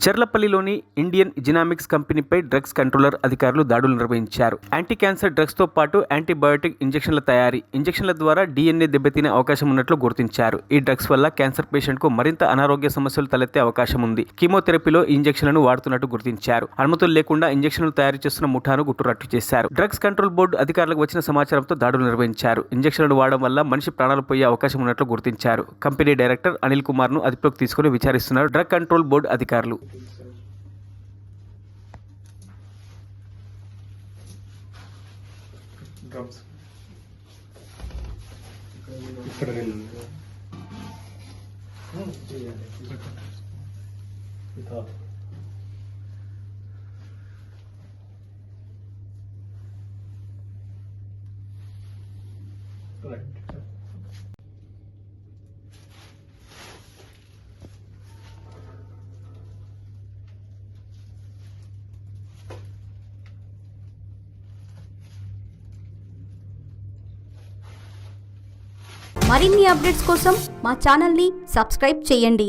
చెర్లపల్లిలోని Indian జినామిక్స్ కంపెనీపై drugs controller అధికారులు దాడులు నిర్వహించారు. యాంటీ క్యాన్సర్ డ్రగ్స్ తో పాటు యాంటీబయోటిక్ ఇంజెక్షన్ల తయారీ, ఇంజెక్షన్ల ద్వారా DNA దెబ్బతినే అవకాశం ఉన్నట్లు గుర్తించారు. ఈ డ్రగ్స్ వల్ల క్యాన్సర్ పేషెంట్ కు మరింత అనారోగ్య సమస్యలు తలెత్తే అవకాశం ఉంది. కీమోథెరపీలో ఈ ఇంజెక్షన్లను వాడుతున్నట్టు గుర్తించారు. అనుమతులు లేకుండా ఇంజెక్షన్లు తయారు చేస్తున్న ముఠాను గుట్టురట్టు చేశారు. డ్రగ్స్ కంట్రోల్ బోర్డు అధికారులకు వచ్చిన సమాచారంతో దాడులు నిర్వహించారు. ఇంజెక్షన్లను వాడడం వల్ల మనిషి ప్రాణాలు పోయే అవకాశం ఉన్నట్లు గుర్తించారు. కంపెనీ డైరెక్టర్ అనిల్ కుమార్ ను అదుపులోకి తీసుకుని విచారిస్తున్నారు డ్రగ్ కంట్రోల్ బోర్డు అధికారులు. డ్రమ్స్ ఇక్కడ రైట్ మరిన్ని అప్డేట్స్ కోసం మా ఛానల్ని సబ్స్క్రైబ్ చేయండి.